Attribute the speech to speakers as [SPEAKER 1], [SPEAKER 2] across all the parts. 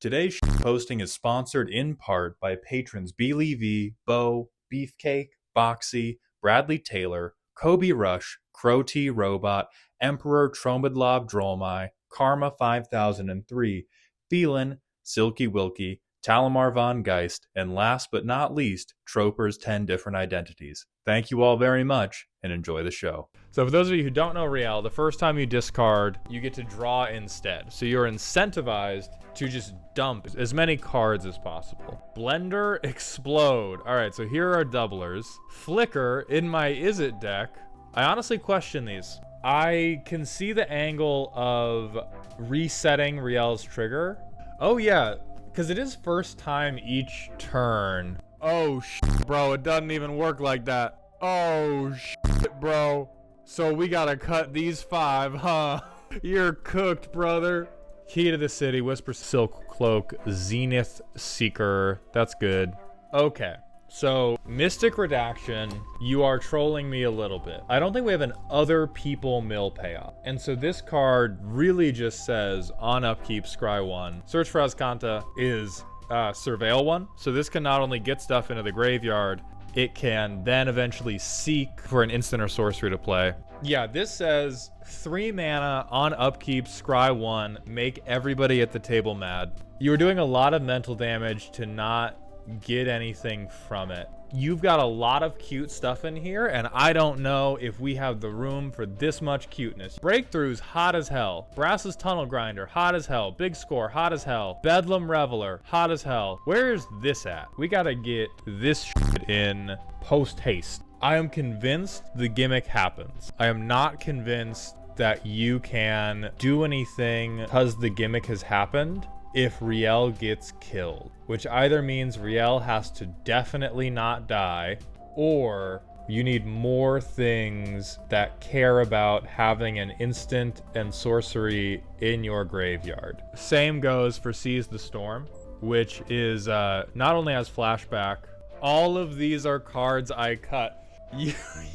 [SPEAKER 1] Today's posting is sponsored in part by patrons Beely V, Bo, Beefcake, Boxy, Bradley Taylor, Kobe Rush, Crow T Robot, Emperor Tromidlob Drolmai, Karma 5003, Phelan, Silky Wilkie, Talamar Von Geist, and last but not least, Troper's 10 Different Identities. Thank you all very much, and enjoy the show. So for those of you who don't know Riel, the first time you discard, you get to draw instead. So you're incentivized to just dump as many cards as possible. Blender Explode. All right, so here are doublers. Flicker in my Is It deck. I honestly question these. I can see the angle of resetting Riel's trigger. Oh yeah, because it is first time each turn. Oh shit, bro, it doesn't even work like that. Oh shit, bro. So we gotta cut these 5, huh? You're cooked, brother. Key to the City, Whisper Silk Cloak, Zenith Seeker. That's good. Okay, so Mystic Redaction, you are trolling me a little bit. I don't think we have an other people mill payoff. And so this card really just says on upkeep, scry 1. Search for Azcanta is Surveil 1. So this can not only get stuff into the graveyard, it can then eventually seek for an instant or sorcery to play. Yeah, this says 3 mana on upkeep, scry 1, make everybody at the table mad. You are doing a lot of mental damage to not get anything from it. You've got a lot of cute stuff in here, and I don't know if we have the room for this much cuteness. Breakthroughs, hot as hell. Brass's Tunnel Grinder, hot as hell. Big Score, hot as hell. Bedlam Reveler, hot as hell. Where's this at? We gotta get this shit in post haste. I am convinced the gimmick happens. I am not convinced that you can do anything because the gimmick has happened if Riel gets killed, which either means Riel has to definitely not die, or you need more things that care about having an instant and sorcery in your graveyard. Same goes for Seize the Storm, which is not only has flashback, all of these are cards I cut.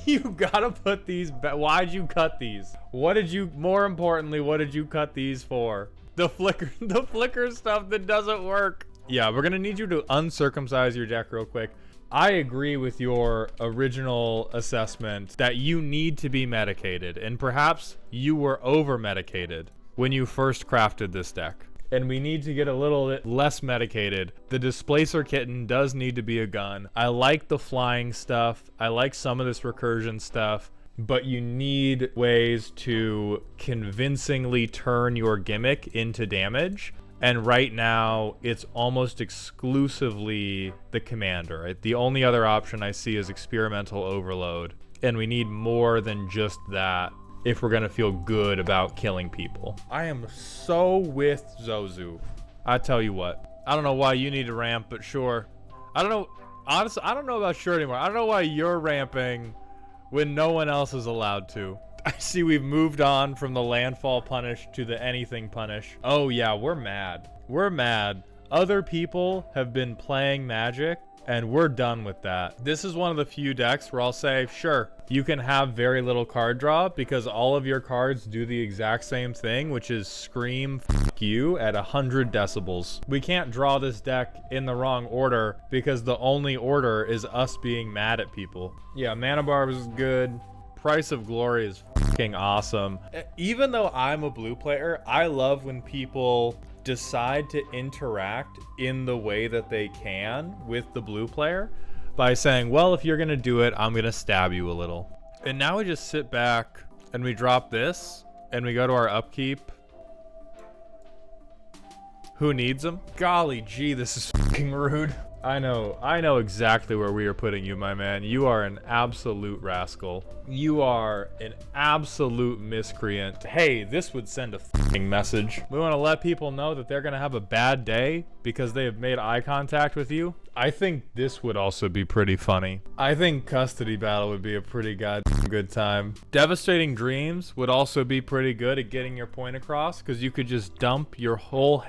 [SPEAKER 1] You gotta put these back. Why'd you cut these? More importantly, what did you cut these for? The flicker stuff that doesn't work. Yeah, we're gonna need you to uncircumcise your deck real quick. I agree with your original assessment that you need to be medicated, and perhaps you were over medicated when you first crafted this deck. And we need to get a little bit less medicated. The Displacer Kitten does need to be a gun. I like the flying stuff. I like some of this recursion stuff. But you need ways to convincingly turn your gimmick into damage. And right now, it's almost exclusively the commander. Right? The only other option I see is Experimental Overload. And we need more than just that if we're gonna feel good about killing people. I am so with Zozu. I tell you what, I don't know why you need to ramp, but sure. I don't know, honestly, I don't know about sure anymore. I don't know why you're ramping when no one else is allowed to. I see we've moved on from the landfall punish to the anything punish. Oh yeah, we're mad. We're mad. Other people have been playing Magic, and we're done with that. This is one of the few decks where I'll say, sure, you can have very little card draw because all of your cards do the exact same thing, which is scream F you at 100 decibels. We can't draw this deck in the wrong order because the only order is us being mad at people. Yeah, Mana Barb is good. Price of Glory is fucking awesome. Even though I'm a blue player, I love when people decide to interact in the way that they can with the blue player by saying, well, if you're gonna do it, I'm gonna stab you a little. And now we just sit back and we drop this and we go to our upkeep. Who needs them? Golly gee, this is fucking rude. I know exactly where we are putting you, my man. You are an absolute rascal. You are an absolute miscreant. Hey, this would send a fucking message. We want to let people know that they're going to have a bad day because they have made eye contact with you. I think this would also be pretty funny. I think Custody Battle would be a pretty goddamn good time. Devastating Dreams would also be pretty good at getting your point across because you could just dump your whole...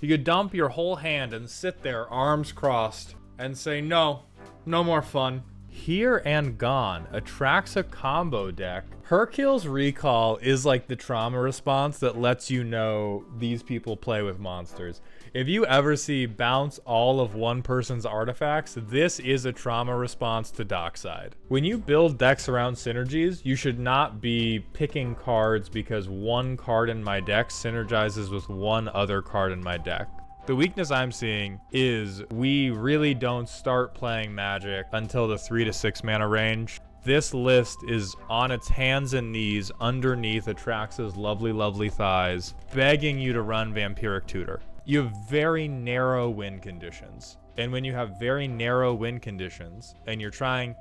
[SPEAKER 1] You could dump your whole hand and sit there, arms crossed, and say, no more fun. Here and Gone attracts a combo deck. Hercule's Recall is like the trauma response that lets you know these people play with monsters. If you ever see bounce all of one person's artifacts, this is a trauma response to Dockside. When you build decks around synergies, you should not be picking cards because one card in my deck synergizes with one other card in my deck. The weakness I'm seeing is we really don't start playing Magic until the 3 to 6 mana range. This list is on its hands and knees underneath Atraxa's lovely, lovely thighs, begging you to run Vampiric Tutor. You have very narrow win conditions. And when you have very narrow win conditions and you're trying,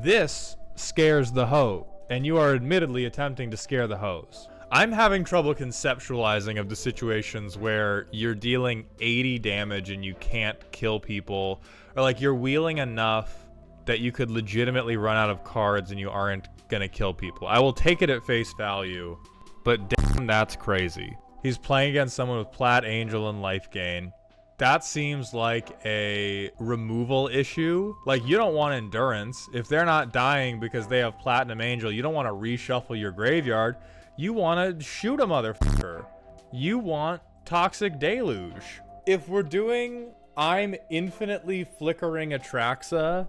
[SPEAKER 1] this scares the hoe, and you are admittedly attempting to scare the hoes. I'm having trouble conceptualizing of the situations where you're dealing 80 damage and you can't kill people, or like you're wheeling enough that you could legitimately run out of cards and you aren't gonna kill people. I will take it at face value, but damn, that's crazy. He's playing against someone with Plat Angel and life gain. That seems like a removal issue. Like, you don't want endurance. If they're not dying because they have Platinum Angel, you don't want to reshuffle your graveyard. You want to shoot a motherfucker. You want Toxic Deluge. If we're doing I'm infinitely flickering Atraxa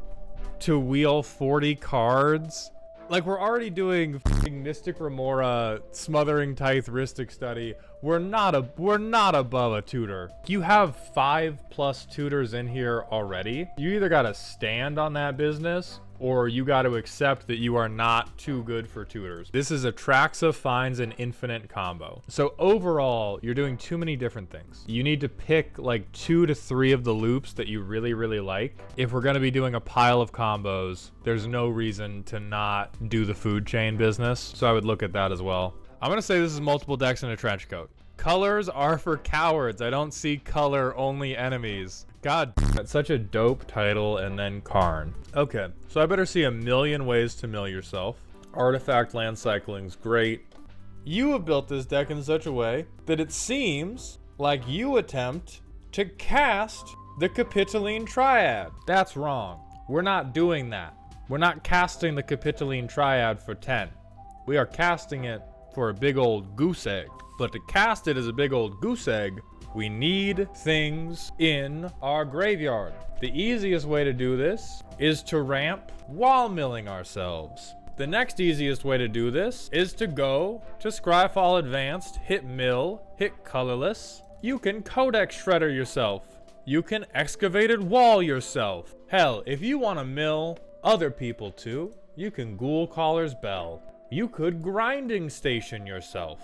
[SPEAKER 1] to wheel 40 cards, like we're already doing Mystic Remora, Smothering Tithe, Rhystic Study. We're not above a tutor. You have 5+ tutors in here already. You either gotta stand on that business or you got to accept that you are not too good for tutors. This is Atraxa finds an infinite combo. So overall, you're doing too many different things. You need to pick like 2 to 3 of the loops that you really, really like. If we're going to be doing a pile of combos, there's no reason to not do the food chain business. So I would look at that as well. I'm going to say this is multiple decks in a trench coat. Colors are for cowards. I don't see color-only enemies. God, that's such a dope title, and then Karn. Okay, so I better see a million ways to mill yourself. Artifact land cycling's great. You have built this deck in such a way that it seems like you attempt to cast the Capitoline Triad. That's wrong. We're not doing that. We're not casting the Capitoline Triad for 10. We are casting it for a big old goose egg. But to cast it as a big old goose egg, we need things in our graveyard. The easiest way to do this is to ramp while milling ourselves. The next easiest way to do this is to go to Scryfall Advanced, hit mill, hit colorless. You can Codex Shredder yourself. You can Excavated Wall yourself. Hell, if you want to mill other people too, you can Ghoul Caller's Bell. You could Grinding Station yourself.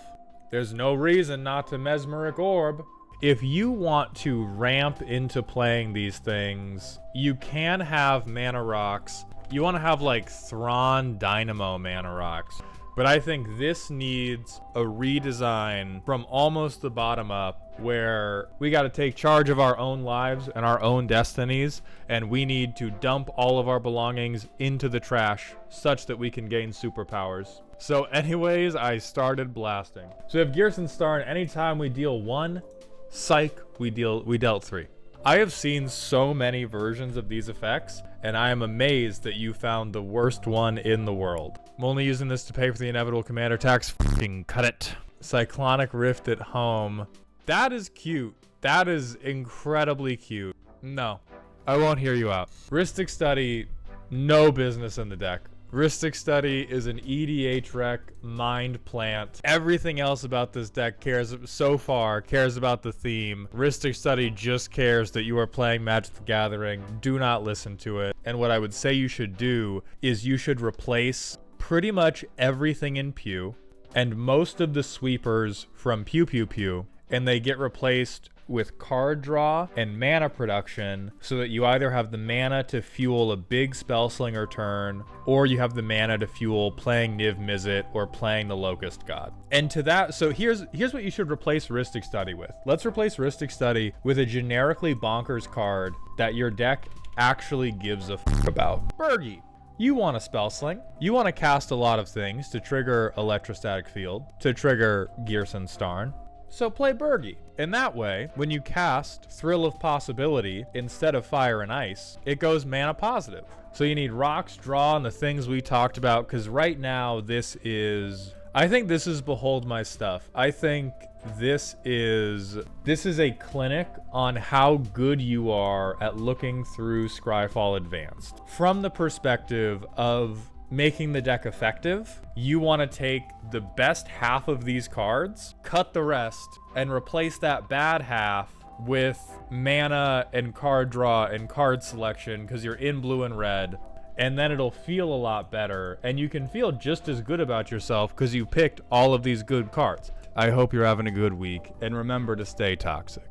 [SPEAKER 1] There's no reason not to Mesmeric Orb. If you want to ramp into playing these things, you can have mana rocks. You want to have like Thrawn Dynamo mana rocks. But I think this needs a redesign from almost the bottom up, where we got to take charge of our own lives and our own destinies, and we need to dump all of our belongings into the trash such that we can gain superpowers. So anyways, I started blasting. So we have Gearson Star, and anytime we deal 1, psych, we dealt 3. I have seen so many versions of these effects, and I am amazed that you found the worst one in the world. I'm only using this to pay for the inevitable commander tax. Fucking cut it. Cyclonic Rift at home. That is cute. That is incredibly cute. No, I won't hear you out. Rhystic Study, no business in the deck. Rhystic Study is an EDH rec mind plant. Everything else about this deck cares about the theme. Rhystic Study just cares that you are playing Magic the Gathering. Do not listen to it. And what I would say you should do is you should replace pretty much everything in Pew and most of the sweepers from Pew Pew Pew, and they get replaced with card draw and mana production, so that you either have the mana to fuel a big Spellslinger turn, or you have the mana to fuel playing Niv-Mizzet or playing the Locust God. And to that, so here's what you should replace Rhystic Study with. Let's replace Rhystic Study with a generically bonkers card that your deck actually gives a fuck about. Burgi. You want a Spellsling. You want to cast a lot of things to trigger Electrostatic Field, to trigger Gearson Starn. So play Burgi. And that way, when you cast Thrill of Possibility instead of Fire and Ice, it goes mana positive. So you need rocks, draw, and the things we talked about, because right now this is I think this is Behold My Stuff. I think this is a clinic on how good you are at looking through Scryfall Advanced. From the perspective of making the deck effective, you want to take the best half of these cards, cut the rest, and replace that bad half with mana and card draw and card selection because you're in blue and red. And then it'll feel a lot better, and you can feel just as good about yourself because you picked all of these good cards. I hope you're having a good week, and remember to stay toxic.